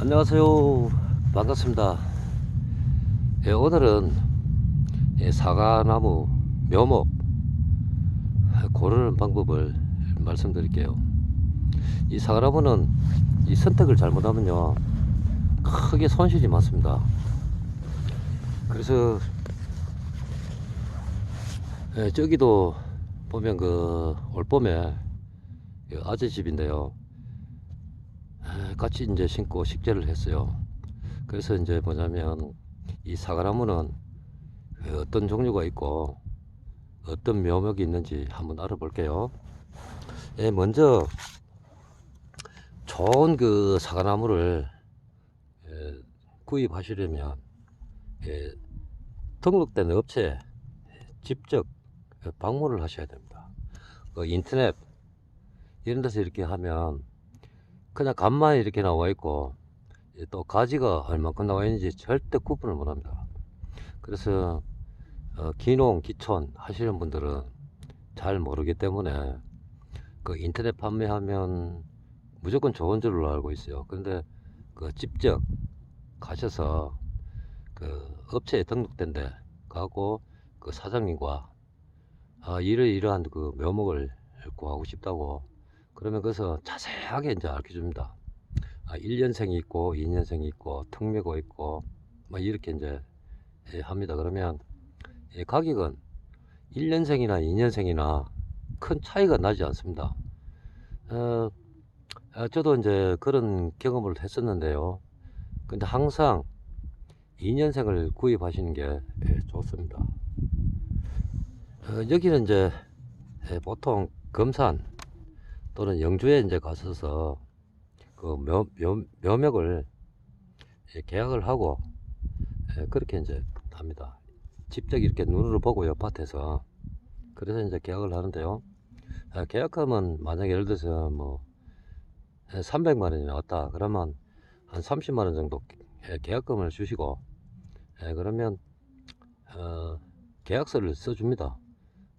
안녕하세요. 반갑습니다. 오늘은 사과나무 묘목 고르는 방법을 말씀드릴게요. 이 사과나무는 이 선택을 잘못하면요 크게 손실이 많습니다. 그래서 저기도 보면 그 올봄에 아재 집인데요, 같이 이제 심고 식재를 했어요. 그래서 이제 뭐냐면 이 사과나무는 어떤 종류가 있고 어떤 묘목이 있는지 한번 알아볼게요. 먼저 좋은 그 사과나무를 구입하시려면 등록된 업체에 직접 방문을 하셔야 됩니다. 인터넷 이런 데서 이렇게 하면 그냥 값만 이렇게 나와 있고 또 가지가 얼마큼 나와 있는지 절대 구분을 못 합니다. 그래서 기농 기촌 하시는 분들은 잘 모르기 때문에 그 인터넷 판매하면 무조건 좋은 줄로 알고 있어요. 그런데 그 직접 가셔서 그 업체에 등록된 데 가고 그 사장님과 이러이러한 그 묘목을 구하고 싶다고 그러면 거기서 자세하게 이제 알려줍니다. 1년생이 있고 2년생이 있고 특매고 있고 막 이렇게 이제 합니다. 그러면 가격은 1년생이나 2년생이나 큰 차이가 나지 않습니다. 저도 이제 그런 경험을 했었는데요. 근데 항상 2년생을 구입하시는 게 좋습니다. 여기는 이제 보통 금산 또는 영주에 이제 가셔서 그 묘목을 계약을 하고 그렇게 이제 합니다. 직접 이렇게 눈으로 보고요, 밭에서. 그래서 이제 계약을 하는데요. 계약하면 만약에 예를 들어서 뭐 300만 원이 나왔다 그러면 한 30만 원 정도 계약금을 주시고 그러면 계약서를 써줍니다.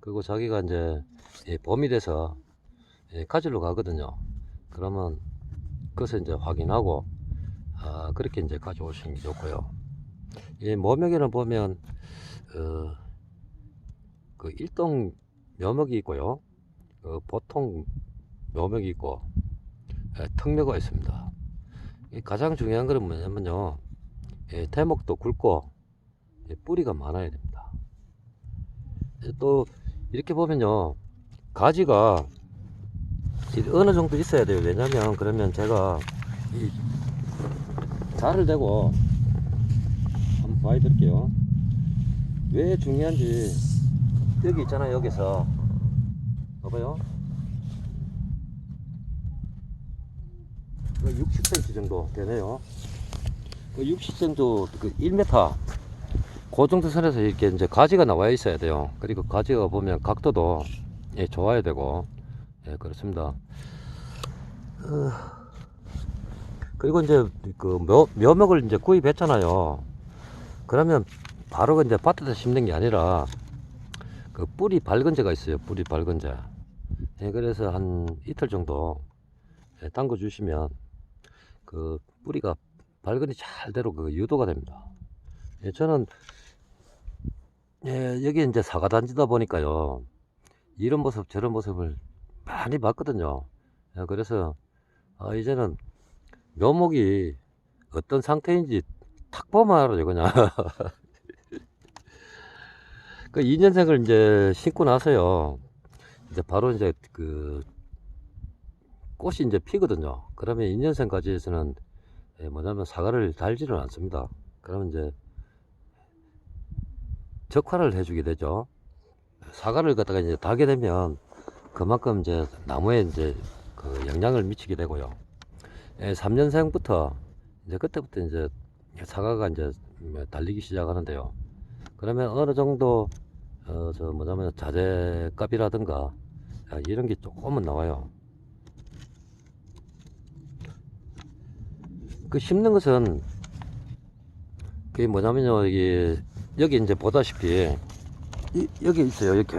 그리고 자기가 이제 봄이 돼서 가지러 가거든요. 그러면 그것을 이제 확인하고 그렇게 이제 가져오시는 게 좋고요. 이 묘목에는 보면 그 일동 묘목이 있고요, 보통 묘목이 있고 특묘가 있습니다. 가장 중요한 것은 뭐냐면요, 대목도 굵고 뿌리가 많아야 됩니다. 또 이렇게 보면요, 가지가 어느 정도 있어야 돼요. 왜냐면 그러면 제가 이 자를 대고 한번 봐드릴게요. 왜 중요한지. 여기 있잖아요. 여기서 봐봐요. 60cm 정도 되네요. 60cm 정도, 1m 그 정도 선에서 이렇게 이제 가지가 나와 있어야 돼요. 그리고 가지가 보면 각도도 좋아야 되고 그렇습니다. 그리고 이제 그 묘목을 이제 구입했잖아요. 그러면 바로 이제 밭에서 심는 게 아니라 그 뿌리 발근제가 있어요. 뿌리 발근제. 그래서 한 이틀 정도 담궈 주시면 그 뿌리가 발근이 잘 되로 그 유도가 됩니다. 저는 여기 이제 사과 단지다 보니까요, 이런 모습 저런 모습을 많이 봤거든요. 그래서 이제는 묘목이 어떤 상태인지 탁 보면 알아요, 그냥. 그 2년생을 이제 심고 나서요, 이제 바로 이제 그 꽃이 이제 피거든요. 그러면 2년생까지에서는 뭐냐면 사과를 달지는 않습니다. 그러면 이제 적화를 해주게 되죠. 사과를 갖다가 이제 달게 되면 그만큼 이제 나무에 이제 그 영향을 미치게 되고요. 3년생부터 이제 그때부터 이제 사과가 이제 달리기 시작하는데요. 그러면 어느 정도 저 뭐냐면 자재값이라든가 이런 게 조금은 나와요. 그 심는 것은 그게 뭐냐면요, 이게 여기 이제 보다시피 여기 있어요. 이렇게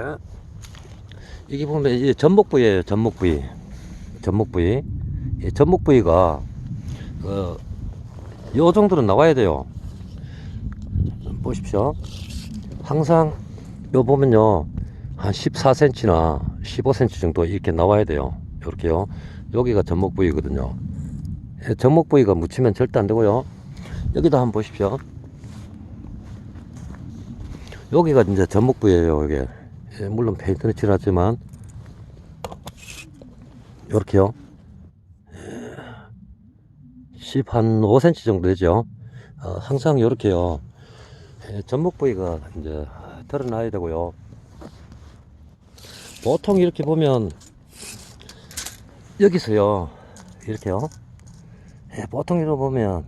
이게 보면 이제 전목 부위예요. 전목 부위. 전목 부위. 전목 부위가 요 정도는 나와야 돼요. 보십시오. 항상 요 보면요 한 14cm나 15cm 정도 이렇게 나와야 돼요. 이렇게요. 여기가 접목 부위거든요. 접목 부위가 묻히면 절대 안 되고요. 여기도 한번 보십시오. 여기가 이제 접목 부위예요. 이게 물론 페인트는 칠하지만 요렇게요. 15cm 정도 되죠. 항상 요렇게요. 접목 부위가 이제 드러나야 되고요. 보통 이렇게 보면 여기서요 이렇게요. 보통 이렇게 보면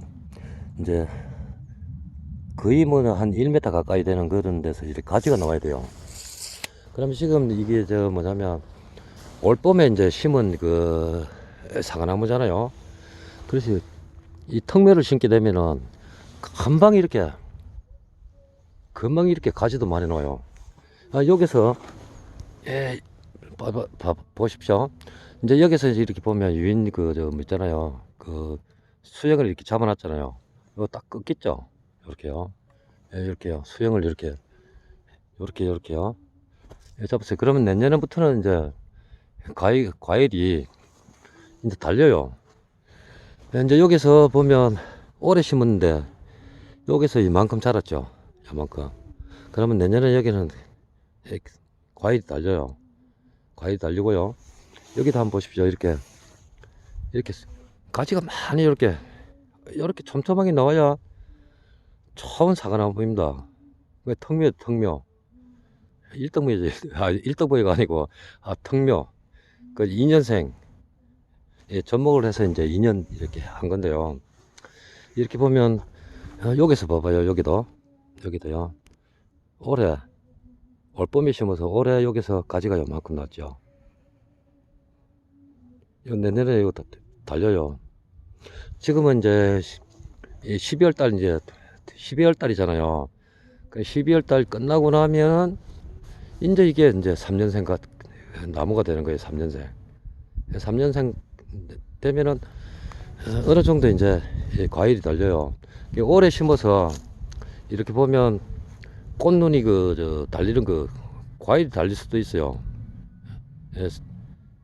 이제 거의 뭐 한 1m 가까이 되는 그런 데서 이렇게 가지가 나와야 돼요. 그럼 지금 이게 저 뭐냐면 올봄에 이제 심은 그 사과나무잖아요. 그래서 이 턱면을 심게 되면은 금방 이렇게 가지도 많이 나와요. 여기서 보십시오. 이제 여기서 이렇게 보면 유인 그 저 뭐 있잖아요. 그 수영을 이렇게 잡아놨잖아요. 이거 딱 끊겠죠. 이렇게요. 이렇게요. 수영을 이렇게요. 잡으세요. 그러면 내년부터는 이제 과일이 이제 달려요. 이제 여기서 보면 오래 심었는데 여기서 이만큼 자랐죠. 이만큼. 그러면 내년에 여기는 과일이 달려요. 과일이 달리고요. 여기도 한번 보십시오. 이렇게 가지가 많이 이렇게 촘촘하게 나와야 좋은 사과나무입니다. 왜 턱묘. 일등묘지. 일등묘가 아니고, 턱묘. 그 2년생. 접목을 해서 이제 2년 이렇게 한 건데요. 이렇게 보면, 여기서 봐봐요. 여기도요. 올봄에 심어서 올해 여기서 가지가 요만큼 났죠. 내년에 이거 달려요. 지금은 이제 12월 달 이제 12월 달이잖아요. 12월 달 끝나고 나면 이제 이게 이제 3년생 나무가 되는 거예요. 3년생 되면은 어느 정도 이제 과일이 달려요. 오래 심어서 이렇게 보면 꽃눈이 달리는 과일이 달릴 수도 있어요.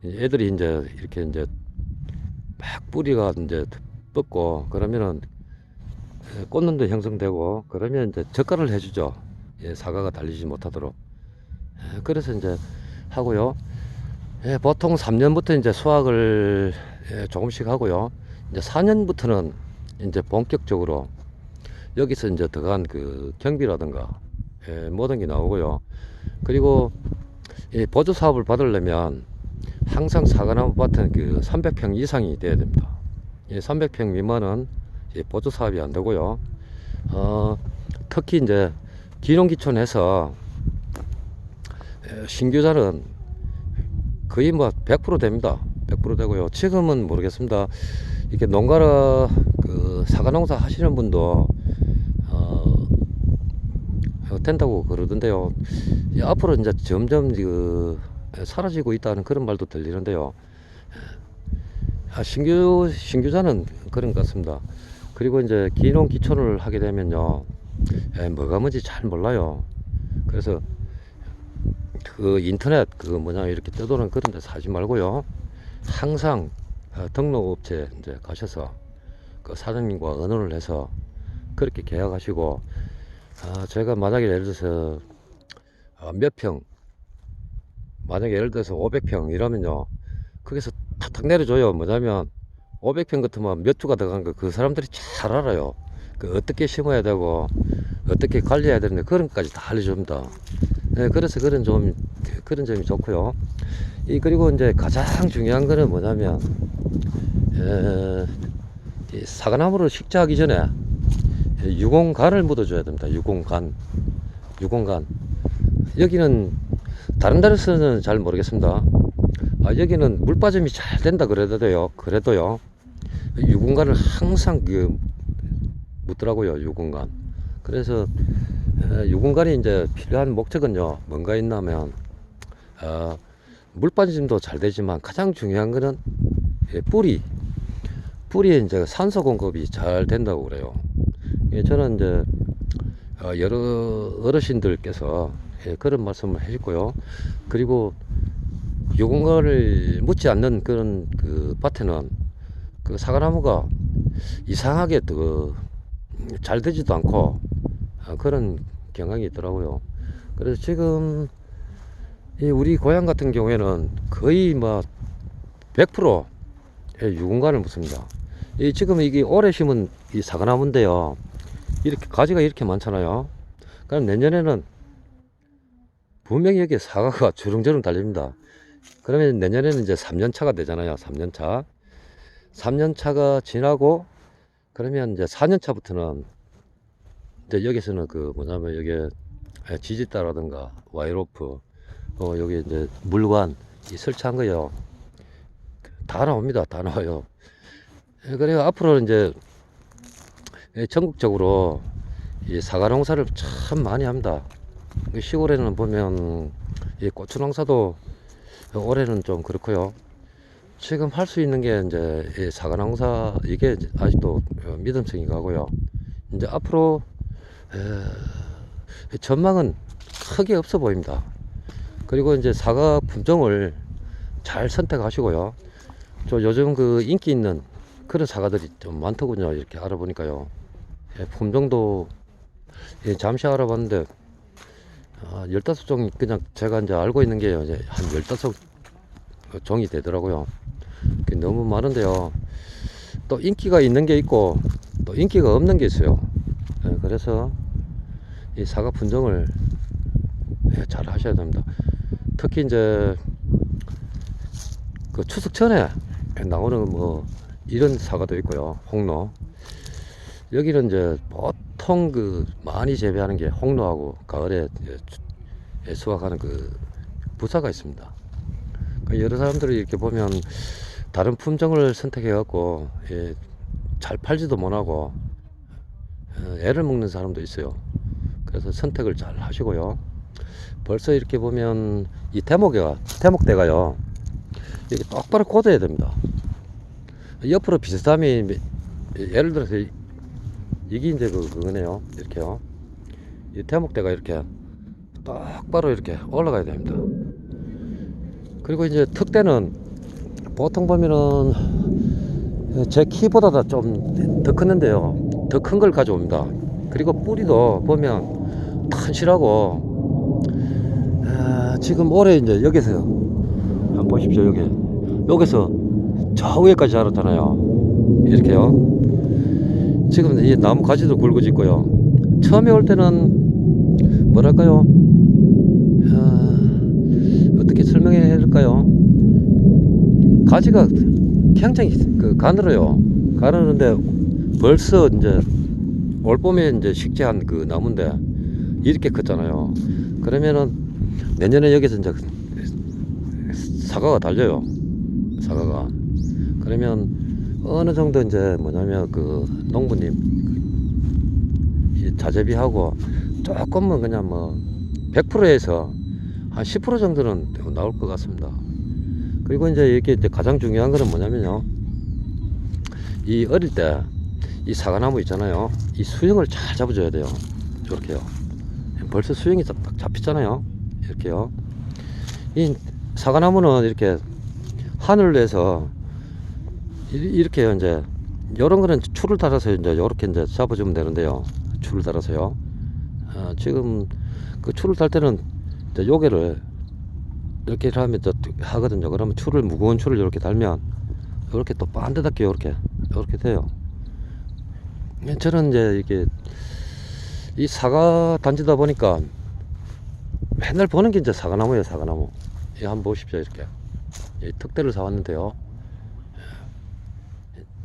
애들이 이제 이렇게 이제 막 뿌리가 이제 뻗고 그러면은 꽃눈도 형성되고 그러면 이제 젓갈을 해주죠. 사과가 달리지 못하도록. 그래서 이제 하고요. 보통 3년부터 이제 수확을 조금씩 하고요. 이제 4년부터는 이제 본격적으로 여기서 이제 들어간 그 경비라든가 모든 게 나오고요. 그리고 보조 사업을 받으려면 항상 사과나무 밭은 그 300평 이상이 돼야 됩니다. 300평 미만은 보조 사업이 안 되고요. 특히 이제 기농기촌에서 신규자는 거의 뭐 100% 됩니다. 100% 되고요. 지금은 모르겠습니다. 이렇게 농가라 그 사과농사 하시는 분도 된다고 그러던데요. 앞으로 이제 점점 사라지고 있다는 그런 말도 들리는데요. 신규자는 그런 것 같습니다. 그리고 이제 기농 기촌을 하게 되면요, 뭐가 뭔지 잘 몰라요. 그래서 그 인터넷 이렇게 떠도는 그런 데서 하지 말고요. 항상 등록업체 이제 가셔서 그 사장님과 의논을 해서 그렇게 계약하시고, 제가 만약에 예를 들어서 몇 평, 만약에 예를 들어서 500평 이러면요, 거기서 탁탁 내려줘요. 뭐냐면 500평 같으면 몇 주가 들어간 거 그 사람들이 잘 알아요. 어떻게 심어야 되고 어떻게 관리해야 되는데 그런 것까지 다 알려줍니다. 그래서 그런 점이 좋고요. 그리고 이제 가장 중요한 거는 뭐냐면 이 사과나무를 식재하기 전에 유공간을 묻어줘야 됩니다. 유공간. 여기는 다른 데서는 잘 모르겠습니다. 여기는 물 빠짐이 잘 된다 그래도요. 유공간을 항상 묻더라고요. 유공간. 그래서 유공간이 이제 필요한 목적은요, 뭔가 있냐면 물 빠짐도 잘 되지만 가장 중요한 거는 뿌리에 이제 산소 공급이 잘 된다고 그래요. 예, 저는 이제 여러 어르신들께서 그런 말씀을 해주고요. 그리고 유공간을 묻지 않는 그런 그 밭에는 그 사과나무가 이상하게 잘 되지도 않고 그런 경향이 있더라고요. 그래서 지금 우리 고향 같은 경우에는 거의 뭐 100% 유공간을 묻습니다. 지금 이게 오래 심은 이 사과나무인데요. 이렇게 가지가 이렇게 많잖아요. 그럼 내년에는 분명히 여기에 사과가 주렁주렁 달립니다. 그러면 내년에는 이제 3년차가 되잖아요. 3년차. 3년차가 지나고 그러면 이제 4년차부터는 이제 여기서는 그 뭐냐면 여기 지지다라든가 와이로프 여기 이제 물관 이 설치한 거요. 다 나옵니다. 다 나와요. 그래서 앞으로는 이제 전국적으로 이 사과 농사를 참 많이 합니다. 시골에는 보면 이 고추 농사도 올해는 좀 그렇고요. 지금 할 수 있는 게 이제 이 사과 농사 이게 아직도 믿음성이 가고요. 이제 앞으로 전망은 크게 없어 보입니다. 그리고 이제 사과 품종을 잘 선택하시고요. 저 요즘 그 인기 있는 그런 사과들이 좀 많더군요. 이렇게 알아보니까요. 품종도 잠시 알아봤는데 15종이 그냥 제가 이제 알고 있는 게 이제 한 15종이 되더라고요. 너무 많은데요. 또 인기가 있는 게 있고 또 인기가 없는 게 있어요. 그래서 이 사과 품종을 잘 하셔야 됩니다. 특히 이제 그 추석 전에 나오는 뭐 이런 사과도 있고요. 홍로. 여기는 이제 보통 그 많이 재배하는 게 홍로하고 가을에 수확하는 그 부사가 있습니다. 여러 사람들이 이렇게 보면 다른 품종을 선택해 갖고 잘 팔지도 못하고 애를 먹는 사람도 있어요. 그래서 선택을 잘 하시고요. 벌써 이렇게 보면 이 대목대가요 이렇게 똑바로 꽂아야 됩니다. 옆으로 비스듬히 예를 들어서 이게 이제 그거네요. 이렇게요. 이 대목대가 이렇게 똑바로 이렇게 올라가야 됩니다. 그리고 이제 턱대는 보통 보면은 제 키보다 좀 더 크는데요. 더 큰 걸 가져옵니다. 그리고 뿌리도 보면 탄실하고 지금 올해 이제 여기서 한번 보십시오. 여기서 저 위에까지 자랐잖아요. 이렇게요. 지금 이 나무 가지도 굵어졌고요. 처음에 올 때는 뭐랄까요? 어떻게 설명해야 될까요? 가지가 굉장히 가늘어요. 가늘는데 벌써 이제 올 봄에 이제 식재한 그 나무인데 이렇게 컸잖아요. 그러면은 내년에 여기서 이제 사과가 달려요. 사과가. 그러면 어느 정도 이제 뭐냐면 그 농부님 자재비하고 조금은 그냥 뭐 100%에서 한 10% 정도는 나올 것 같습니다. 그리고 이제 이게 이제 가장 중요한 거는 뭐냐면요. 이 어릴 때 이 사과나무 있잖아요. 이 수영을 잘 잡아줘야 돼요. 이렇게요. 벌써 수영이 딱 잡혔잖아요. 이렇게요. 이 사과나무는 이렇게 하늘을 내서 이렇게 이제 이런 거는 줄을 달아서 이제 이렇게 이제 잡아주면 되는데요. 줄을 달아서요. 지금 그 줄을 달 때는 이제 요게를 이렇게 하면 하거든요. 그러면 무거운 줄을 이렇게 달면 이렇게 또 반듯하게 이렇게 돼요. 저는 이제 이게 이 사과 단지다 보니까 맨날 보는 게 이제 사과나무예요. 사과나무. 이 한번 보십시오. 이렇게 턱대를 사왔는데요.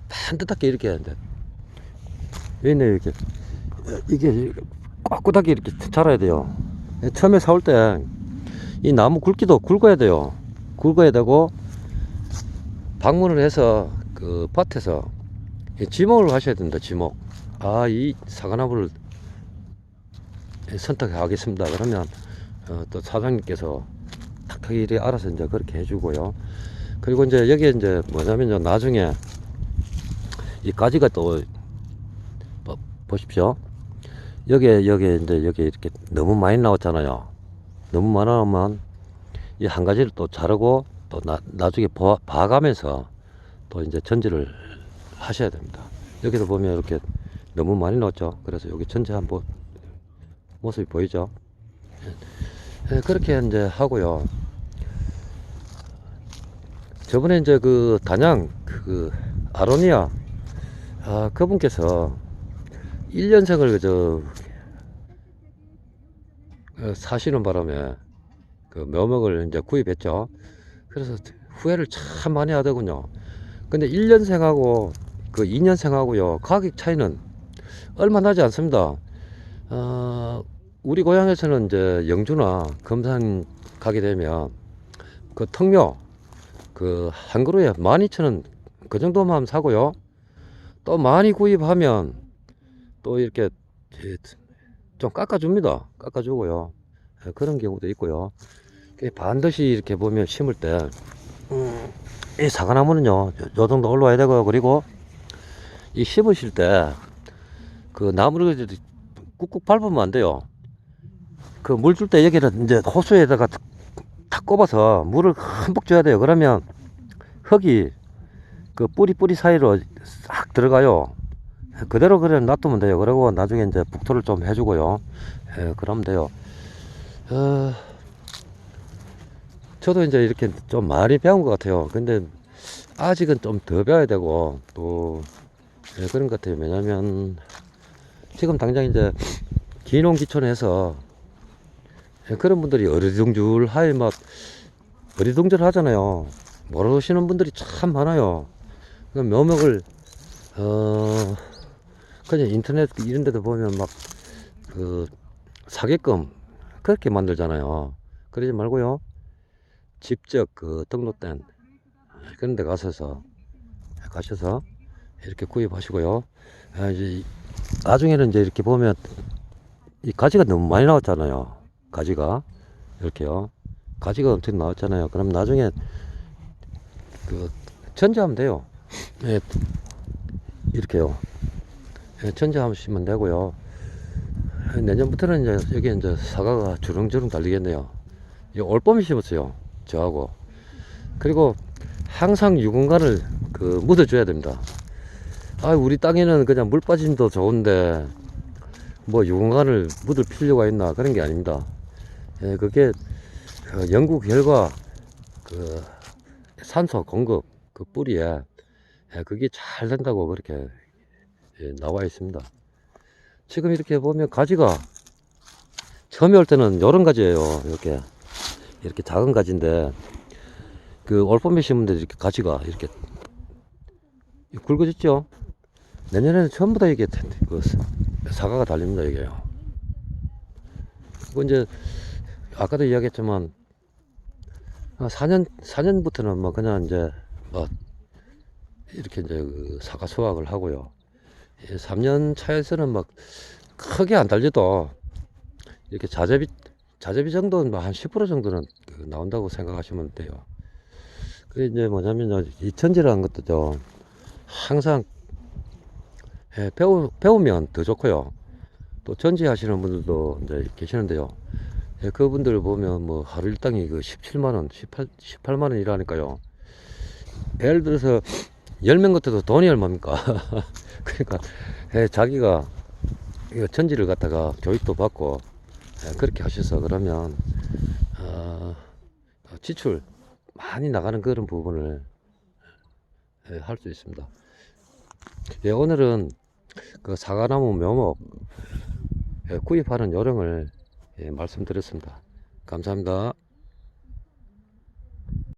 반듯하게 이렇게 하는데 얘네 이렇게 이게 꽉꽉하게 이렇게 자라야 돼요. 처음에 사올 때 이 나무 굵기도 굵어야 돼요. 굵어야 되고 방문을 해서 그 밭에서 지목을 하셔야 된다. 지목. 이 사과나무를 선택하겠습니다. 그러면 또 사장님께서 탁탁 이리 알아서 이제 그렇게 해주고요. 그리고 이제 여기에 이제 뭐냐면요. 나중에 이 가지가 또 보십시오. 여기에 이제 여기 이렇게 너무 많이 나왔잖아요. 너무 많아 나오면 이 한 가지를 또 자르고 또 나중에 봐가면서 또 이제 전지를 하셔야 됩니다. 여기도 보면 이렇게 너무 많이 나왔죠. 그래서 여기 전지 한번 모습이 보이죠. 예, 그렇게 이제 하고요. 저번에 이제 그 단양 그 아로니아 그분께서 1년생을 사시는 바람에 그 묘목을 이제 구입했죠. 그래서 후회를 참 많이 하더군요. 근데 1년생하고 그 2년생하고요, 가격 차이는 얼마 나지 않습니다. 우리 고향에서는 이제 영주나 금산 가게 되면 그 턱묘 그 한 그루에 12,000원 그 정도만 사고요. 또 많이 구입하면 또 이렇게 좀 깎아줍니다. 깎아주고요. 그런 경우도 있고요. 반드시 이렇게 보면 심을 때, 이 사과나무는요, 요 정도 올라와야 되고요. 그리고 이 심으실 때, 그 나무를 꾹꾹 밟으면 안 돼요. 그 물 줄 때 여기를 이제 호수에다가 탁 꼽아서 물을 흠뻑 줘야 돼요. 그러면 흙이 그 뿌리 사이로 싹 들어가요. 그대로 그래 놔두면 돼요. 그리고 나중에 이제 북토를 좀 해주고요. 그러면 돼요. 저도 이제 이렇게 좀 많이 배운 것 같아요. 근데 아직은 좀 더 배워야 되고 또 그런 것 같아요. 왜냐면 지금 당장 이제 기농기촌에서 그런 분들이 어리둥절하게 막 어리둥절 하잖아요. 모르시는 분들이 참 많아요. 그 묘목을 그냥 인터넷 이런 데도 보면 막 그 사게끔 그렇게 만들잖아요. 그러지 말고요, 직접 그 등록된 그런 데 가셔서 이렇게 구입하시고요. 이제 나중에는 이제 이렇게 보면 이 가지가 너무 많이 나왔잖아요. 가지가 이렇게요. 가지가 엄청 나왔잖아요. 그럼 나중에 그 전지하면 돼요. 예, 이렇게요. 예, 전지하시면 되고요. 내년부터는 이제 여기 이제 사과가 주렁주렁 달리겠네요. 이 올봄에 심었어요. 저하고. 그리고 항상 유분간을 그 묻어줘야 됩니다. 우리 땅에는 그냥 물 빠짐도 좋은데 뭐 유분간을 묻을 필요가 있나, 그런 게 아닙니다. 예, 그게 그 연구 결과 그 산소 공급 그 뿌리에 그게 잘 된다고 그렇게 나와 있습니다. 지금 이렇게 보면 가지가 처음에 올 때는 요런 가지예요. 이렇게 작은 가지인데 그 올봄에 심은데 이렇게 가지가 이렇게 굵어졌죠. 내년에는 전부 다 이게 그 사과가 달립니다. 이게요. 그리고 이제 아까도 이야기했지만 4년부터는 뭐 그냥 이제 뭐 이렇게 이제 그 사과 수확을 하고요. 3년 차에서는 막 크게 안 달려도 이렇게 자재비 정도는 한 10% 정도는 나온다고 생각하시면 돼요. 그게 이제 뭐냐면 이 전지라는 것도죠, 항상 배우면 더 좋고요. 또 전지 하시는 분들도 이제 계시는데요. 그분들 보면 뭐 하루 일당이 그 17만원, 18만원 일하니까요. 예를 들어서 10명 같아도 돈이 얼마입니까? 그러니까 자기가 이거 전지를 갖다가 교육도 받고 그렇게 하셔서 그러면 지출 많이 나가는 그런 부분을 할 수 있습니다. 오늘은 그 사과나무 묘목 구입하는 요령을 말씀드렸습니다. 감사합니다.